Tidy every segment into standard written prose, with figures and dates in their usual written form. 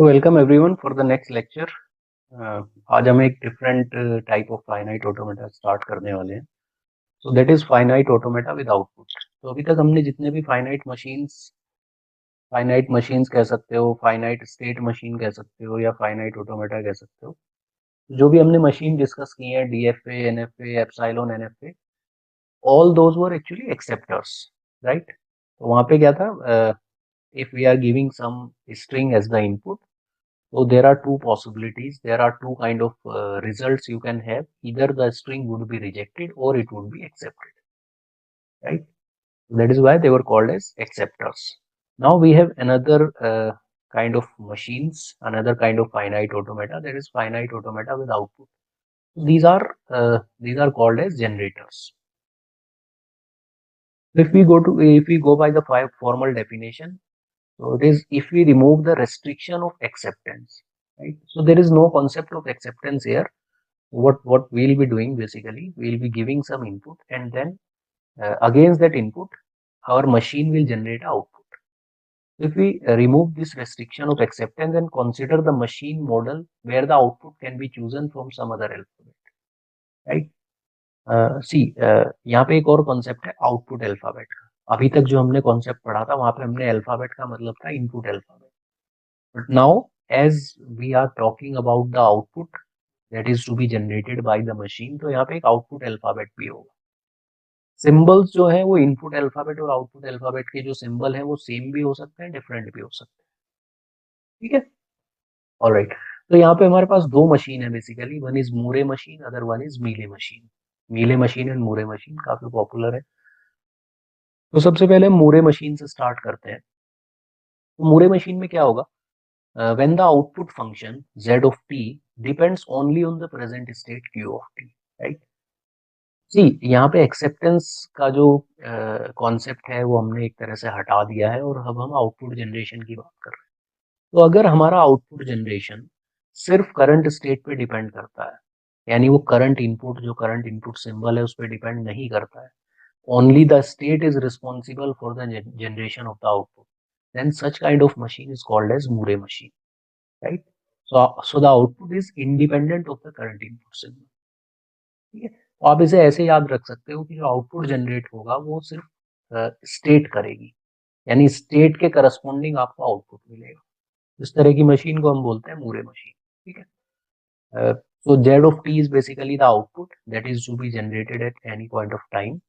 तो welcome everyone for the next lecture. आज हम एक different type of finite automata start करने वाले हैं। सो that is finite automata with output. तो अभी तक हमने जितने भी फाइनाइट मशीन्स कह सकते हो, फाइनाइट स्टेट मशीन कह सकते हो या फाइनाइट ऑटोमेटा कह सकते हो, जो भी हमने मशीन डिस्कस की है, DFA, NFA, epsilon, NFA, all those were actually acceptors, right. तो वहाँ पे क्या था, if we are giving some string as the input. So there are two possibilities. There are two kind of results you can have. Either the string would be rejected or it would be accepted, right? That is why they were called as acceptors. Now we have another kind of machines, another kind of finite automata. That is finite automata with output. These are called as generators. If we go by the formal definition, so it is if we remove the restriction of acceptance, right? So there is no concept of acceptance here. What we'll be doing, basically we'll be giving some input, and then against that input our machine will generate output. If we remove this restriction of acceptance and consider the machine model where the output can be chosen from some other alphabet, right? सी यहाँ पे एक और concept है output alphabet का। अभी तक जो हमने कॉन्सेप्ट पढ़ा था वहां पे हमने अल्फाबेट का मतलब था input alphabet, but now as we are talking about the output that is to be generated by the machine, तो यहाँ पे एक आउटपुट अल्फाबेट भी होगा। सिंबल्स जो है वो इनपुट अल्फाबेट और आउटपुट अल्फाबेट के जो सिंबल है वो सेम भी हो सकते हैं, डिफरेंट भी हो सकते हैं, ठीक है। ऑलराइट, तो यहाँ पे हमारे पास दो मशीन है basically, one is Moore machine, other one is Mealy machine. Mealy machine and Moore machine काफी पॉपुलर है। तो सबसे पहले हम मूरे मशीन से स्टार्ट करते हैं। तो मूरे मशीन में क्या होगा, when the output function z of t depends only on the present state q of t, right? जी, यहाँ पे एक्सेप्टेंस का जो कॉन्सेप्ट है वो हमने एक तरह से हटा दिया है और अब हम आउटपुट जनरेशन की बात कर रहे हैं। तो अगर हमारा आउटपुट जनरेशन सिर्फ करंट स्टेट पे डिपेंड करता है, यानी वो करंट इनपुट, जो करंट इनपुट सिंबल है उस पर डिपेंड नहीं करता है, only the state is responsible for the generation of the output, then such kind of machine is called as Moore machine, right. So the output is independent of the current input symbol, ठीक है। तो आप इसे ऐसे याद रख सकते हो कि जो आउटपुट जनरेट होगा वो सिर्फ स्टेट करेगी, यानी स्टेट के करस्पॉन्डिंग आपको आउटपुट मिलेगा। इस तरह की मशीन को हम बोलते हैं मूरे मशीन, ठीक है। So z of t is basically the output that is to be generated at any point of time.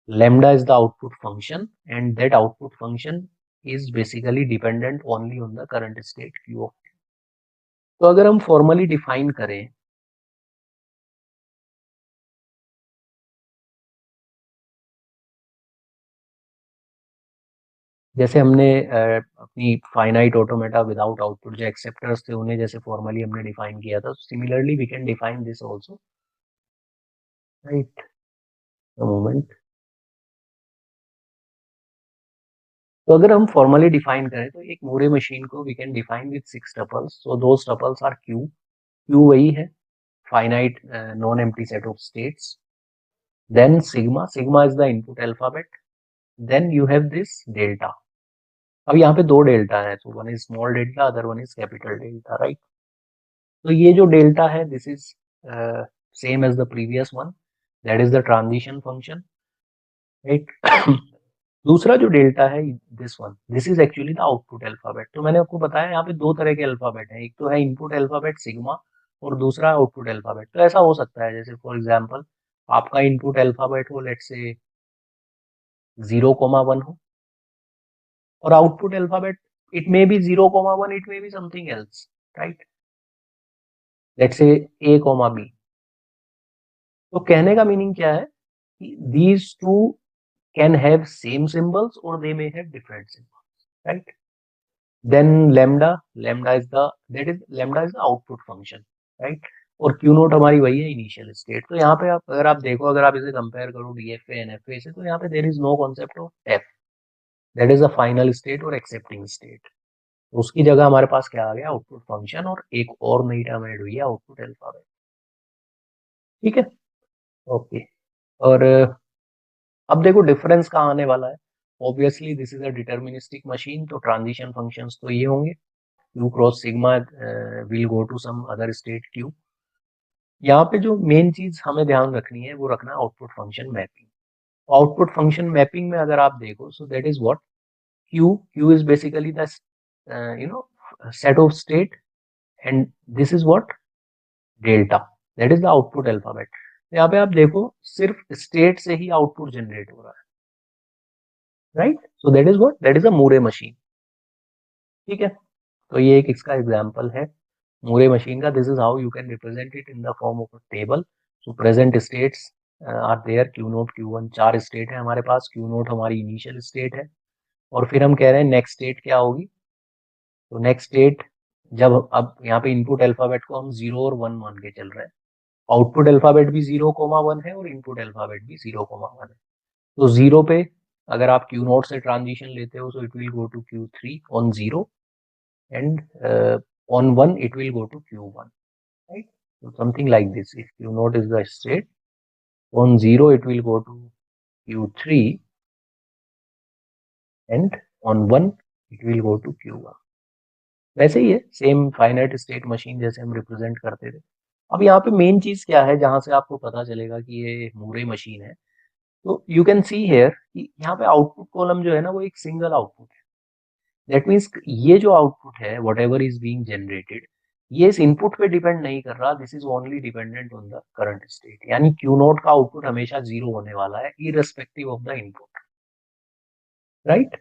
Lambda is the output function and that output function is basically dependent only on the current state q of t. तो अगर हम formally define करें, जैसे हमने अपनी finite automata without output जो acceptors थे उन्हें जैसे फॉर्मली हमने डिफाइन किया था, similarly we can define this also, right. Moment, तो अगर हम फॉर्मली डिफाइन करें तो एक मूरे मशीन को we can define with 6 tuples. So those tuples are Q, Q वही है finite non empty set of states, then sigma, sigma is the input alphabet, then you have this delta. अब यहाँ पे दो delta है, तो one is small delta, other one is capital delta, right. तो ये जो डेल्टा है this is same as the previous one, that is the transition function, right. दूसरा जो डेल्टा है this one, this is actually the output alphabet. तो मैंने आपको बताया यहाँ पे दो तरह के अल्फाबेट हैं, एक तो है इनपुट अल्फाबेट सिग्मा और दूसरा आउटपुट अल्फाबेट। तो ऐसा हो सकता है जैसे फॉर एग्जांपल आपका इनपुट अल्फाबेट हो लेट्स से 0,1 हो, और output alphabet it may be 0,1, it may be something else, right, let's say a,b। तो कहने का मीनिंग क्या है कि these two can have same symbols or they may have different symbols, right? Then lambda is the output function, right? और Q not हमारी वही है इनिशियल स्टेट। तो यहाँ पे आप अगर आप देखो, अगर आप इसे कंपेयर करो डीएफए एनएफए से, तो यहाँ पे there is no concept of F, that is a final state और एक्सेप्टिंग स्टेट। तो उसकी जगह हमारे पास क्या आ गया, आउटपुट फंक्शन, और एक और नई टर्म ऐड हुई है आउटपुट अल्फाबेट, ठीक है, ओके। और अब देखो डिफरेंस कहाँ आने वाला है। Obviously this is a deterministic machine, तो ट्रांजिशन फंक्शंस तो ये होंगे, Q cross sigma will go to some other state Q। यहाँ पे जो मेन चीज हमें ध्यान रखनी है वो रखना output function mapping. Output function mapping में अगर आप देखो, सो that is what Q is basically the you know set of state, and this is what delta, that is the output alphabet। यहाँ पे आप देखो सिर्फ स्टेट से ही आउटपुट जनरेट हो रहा है, right. So that is what, that is a Moore machine. ठीक है, तो ये एक इसका एग्जांपल है मूरे मशीन का। This is how you can represent it in the form of a table. So present states are there, Q not Q1, 4 state है हमारे पास। Q नोट हमारी इनिशियल स्टेट है, और फिर हम कह रहे हैं नेक्स्ट स्टेट क्या होगी। तो नेक्स्ट स्टेट, जब अब यहाँ पे इनपुट अल्फाबेट को हम 0 और 1 मान के चल रहे हैं, आउटपुट अल्फाबेट भी 0,1 है और इनपुट अल्फाबेट भी 0,1 है। तो 0 पे अगर आप Q नोट से ट्रांजिशन लेते हो, so it will go to Q3 on 0, and on 1 it will go to Q1, right? So something like this. If Q naught is the state, on 0 it will go to Q3, and on 1 it will go to Q1। वैसे ही है, same finite state machine जैसे हम represent करते थे। अब यहाँ पे main चीज क्या है जहां से आपको पता चलेगा कि ये मूरे मशीन है, तो यू कैन सी हेयर कि यहाँ पे आउटपुट कॉलम जो है ना वो एक सिंगल आउटपुट है। दैट मीन्स ये जो आउटपुट है what ever is being generated, ये इस इनपुट पे डिपेंड नहीं कर रहा, this is only dependent on the current state. यानी Q नोट का आउटपुट हमेशा 0 होने वाला है irrespective of the input, right.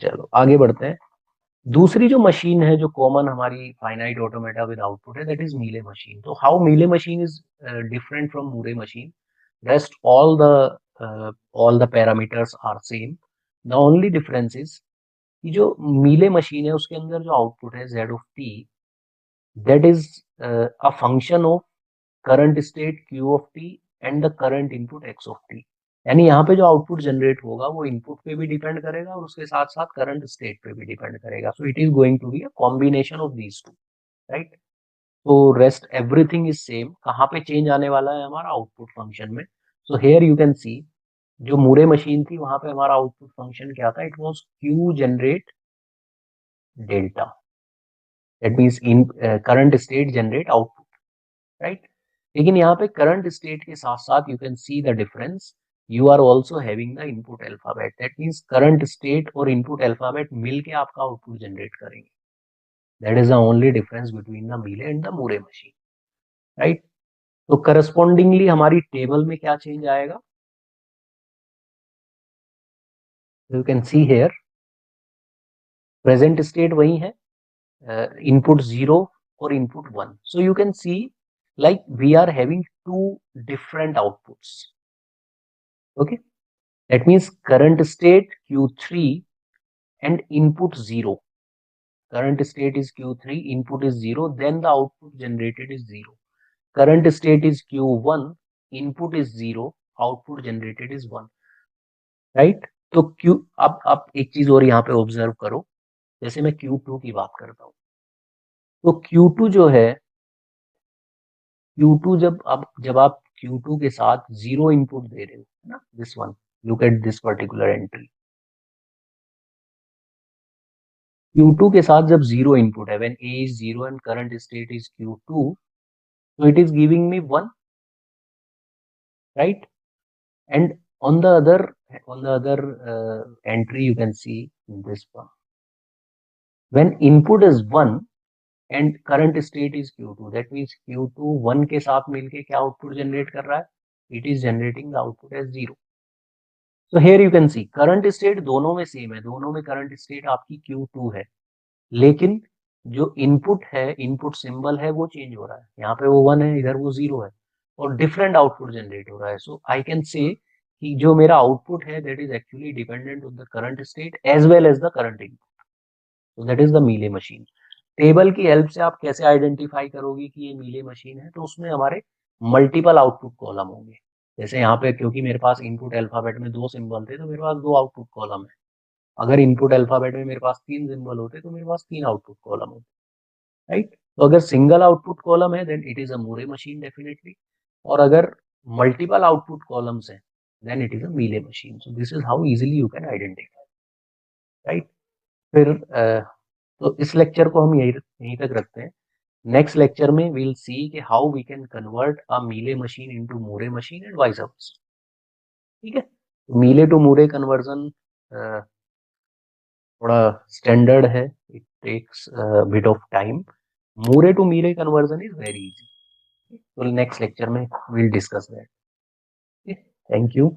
चलो आगे बढ़ते हैं। दूसरी जो मशीन है जो कॉमन हमारी फाइनाइट ऑटोमेटा विद आउटपुट है, दैट इज मीले मशीन। तो how Mealy machine is different from Moore machine? Rest all the parameters are same. The only difference is कि जो मीले मशीन है उसके अंदर जो आउटपुट है Z of T, that is a function of current state Q of T and the current input X of T। यानी यहाँ पे जो आउटपुट जनरेट होगा वो इनपुट पे भी डिपेंड करेगा और उसके साथ साथ करंट स्टेट पे भी डिपेंड करेगा। So it is going to be a combination of these two, right. तो रेस्ट एवरीथिंग इज सेम। कहाँ पे चेंज आने वाला है हमारा आउटपुट फंक्शन में। सो हेयर यू कैन सी, जो मूरे मशीन थी वहां पे हमारा आउटपुट फंक्शन क्या था, it was Q generate delta, that means in current state generate output, right. लेकिन यहाँ पे करंट स्टेट के साथ साथ you can see the difference, you are also having the input alphabet. That means current state और input alphabet मिलके आपका output generate करेंगे। That is the only difference between the Mealy and the Moore machine, right. तो correspondingly हमारी table में क्या change आएगा, you can see here present state वही है, इनपुट 0 और input 1। So you can see like we are having two different outputs, okay। That means current state Q3 and input 0, current state is Q3, input is 0, then the output generated is 0। current state is Q1, input is 0, output generated is 1, right। तो Q, अब एक चीज और यहाँ पे observe करो, जैसे मैं Q2 की बात करता हूँ, तो Q2 जो है, Q2 जब आप Q2 के साथ 0 इनपुट दे रहे हो, है ना, this one, look at this particular entry. Q2 के साथ जब 0 इनपुट है, when A is 0 and current state is Q2, so it is giving me 1, right। And on the other entry you can see this one, when input is 1 and current state is Q2, that means Q2 1 के साथ मिलके क्या output generate कर रहा है, it is generating the output as 0। so here you can see current state दोनों में same है, दोनों में current state आपकी Q2 है, लेकिन जो इनपुट है, इनपुट सिंबल है वो चेंज हो रहा है, यहाँ पे वो 1 है, इधर वो 0 है, और डिफरेंट आउटपुट जनरेट हो रहा है। सो आई कैन से कि जो मेरा आउटपुट है that is actually dependent on the current state as well as the current input. So that is the Mealy machine. Table की हेल्प से आप कैसे आइडेंटिफाई करोगे कि ये मीले मशीन है, तो उसमें हमारे मल्टीपल आउटपुट कॉलम होंगे। जैसे यहाँ पे क्योंकि मेरे पास इनपुट अल्फाबेट में 2 सिंबल थे, तो मेरे पास 2 आउटपुट कॉलम है। अगर इनपुट अल्फाबेट में मेरे पास 3 सिंबल होते तो मेरे पास 3 आउटपुट कॉलम होते, राइट। तो अगर सिंगल आउटपुट कॉलम है then it is a Moore machine definitely, और अगर मल्टीपल आउटपुट कॉलम्स हैं then it is a Mealy machine. So this is how easily you can identify. Right. फिर तो इस लेक्चर को हम यहीं तक रखते हैं। नेक्स्ट लेक्चर में वील सी कि how we can convert a Mealy machine into Moore machine and vice versa. ठीक है, मीले टू मूरे कन्वर्जन थोड़ा स्टैंडर्ड है, it takes bit of time. Moore to Mealy conversion is very easy. तो next lecture में we'll discuss that. Thank you.